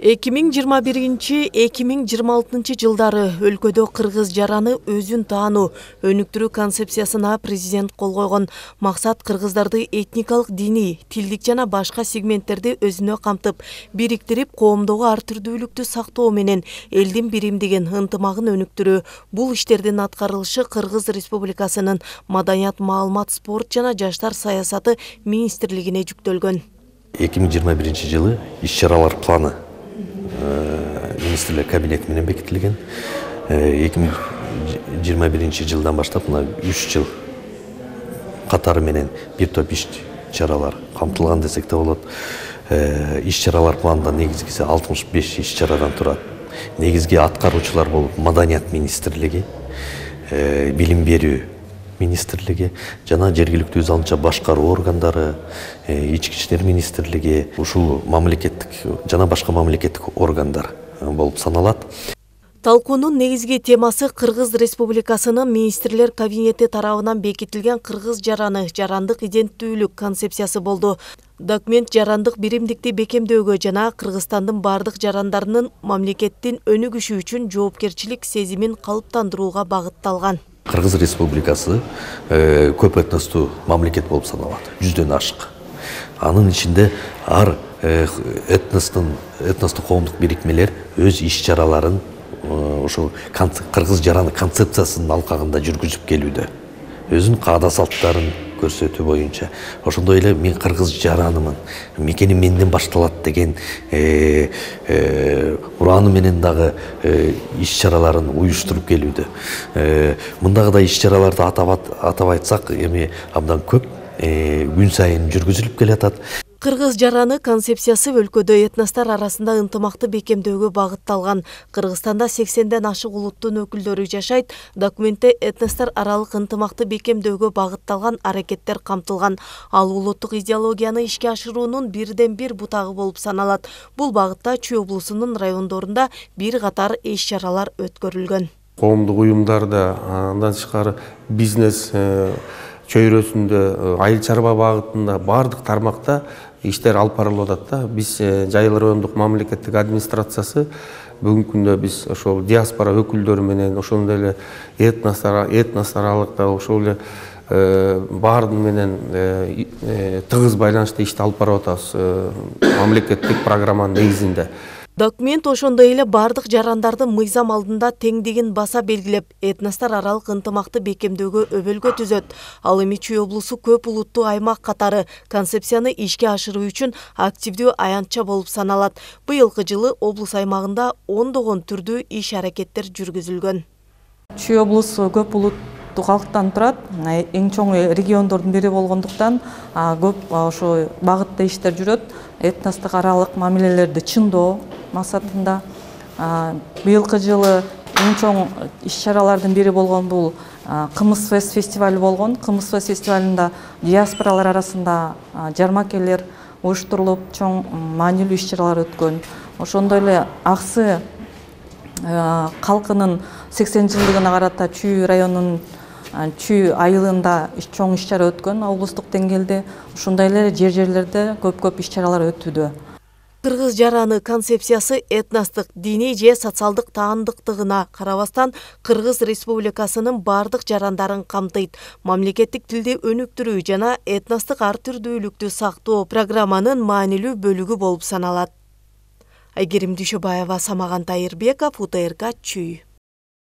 2021-2026 жылдары өлкөдө кыргыз жараны өзүн таануу өнүктүрүү концепциясына президент кол койгон. Максат кыргыздарды этникалык, диний, тилдик жана башка сегменттерди өзүнө камтып, бириктирип, коомдогу ар түрдүүлүктү сактоо менен элдин биримдигин, ынтымагын өнүктүрүү. Бул иштердин аткарылышы Кыргыз Республикасынын Маданият, маалымат, спорт жана жаштар саясаты министрлигине жүктөлгөн. 2021 жылы иш-чаралар планы министрлер кабинети менен бекитилген. 2021 жылдан баштап 3 жыл катары менен бир топ иш-чаралар камтылган десек де болот. Иш-чаралар планында негизгиси 65 иш-чарадан турат. Негизги аткаруучулар болуп Маданият министрлиги, билим берүү министрлиги жана жергиликтүү өз алынча башкаруу органдары, ички иштер министрлиги, ушул мамлекеттик жана башка мамлекеттик органдар болуп саналат. Талкуунун негизги темасы Кыргыз Республикасынын министрлер кабинети тарабынан бекитилген кыргыз жараны, жарандык иденттүүлүк концепциясы болду. Документ жарандык биримдикти бекемдөөгө жана Кыргызстандын бардык жарандарынын мамлекеттин өнүгүшү үчүн жоопкерчилик сезимин калыптандырууга багытталган. Кыргыз Республикасы көп этностуу мамлекет болуп саналат, 100дөн ашык. Анын ичинде ар этностук коомдук бирикмелер өз иш-чараларын ошол кыргыз жараны концепциясынын алкагында жүргүзүп келүүдө. Өзүнүн каада салттарын көрсөтүү боюнча, ошондой эле мен кыргыз жаранымын, мекеним менден башталат деген урааны менен дагы иш-чараларын уюштуруп келүүдө. Мындагыдай иш-чараларды атап айтсак, эми абдан көп күн сайын жүргүзүлүп келатат. Кыргыз жараны концепциясы өлкөдө этностор арасында ынтымакты бекемдөөгө багытталган. Кыргызстанда 80ден ашык улуттун өкүлдөрү жашайт. Документте этностор аралык ынтымакты бекемдөөгө багытталган аракеттер камтылган. Ал улуттук идеологияны ишке ашыруунун бирден бир бутагы болуп саналат. Бул багытта Чүй облусунун райондорунда бир катар иш-чаралар өткөрүлгөн. Коомдук уюмдарда, андан тышкары бизнес чөйрөсүндө, айыл чарба багытында бардык тармакта иштер алып барылып атат. Биз Жайыл райондук мамлекеттик администрациясы бүгүнкү күндө биз ошол диаспора өкүлдөрү менен, ошондой эле этнос аралыкта ошол эле баардыгы менен тыгыз байланышта ишти алып барып атабыз мамлекеттик программанын негизинде. Документ ошондой эле бардык жарандардын мыйзам алдында теңдигин баса белгилеп, этностор аралык ынтымакты бекемдөөгө өбөлгө түзөт. Ал эми Чүй облусу көп улуттуу аймак катары концепцияны ишке ашыруу үчүн активдүү аянтча болуп саналат. Быйылкы жылы облус аймагында ондогон түрдүү иш-аракеттер жүргүзүлгөн. Чүй облусу көп улуттуу калктан турат, эң чоң региондордун бири болгондуктан көп ошо багытта иштер жүрөт. Этностук аралык мамилелерди чыңдоо максатында быйылкы жылы эң чоң иш-чаралардын бири болгон бул Кымыз Фест фестивали болгон. Кымыз Фест фестивалында диаспоралар арасында жармакелер уюштурулуп, чоң маанилүү иш-чаралар өткөн. Ошондой эле Аксы калкынын 80 жылдыгына карата Чүй районунун Чүй айылында чоң иш-чара өткөн, облустук деңгээлде. Ошондой эле жерлерде көп иш-чаралар өтүүдө. Кыргыз жараны концепциясы этностук, диний же социалдык таандыктыгына карабастан Кыргыз Республикасынын бардык жарандарын камтыйт. Мамлекеттик тилди өнүктүрүү жана этностук ар түрдүүлүктү сактоо программанын маанилүү бөлүгү болуп саналат. Айгерим Дүйшөбаева, Самаган Тайырбеков, УТРК, Чүй.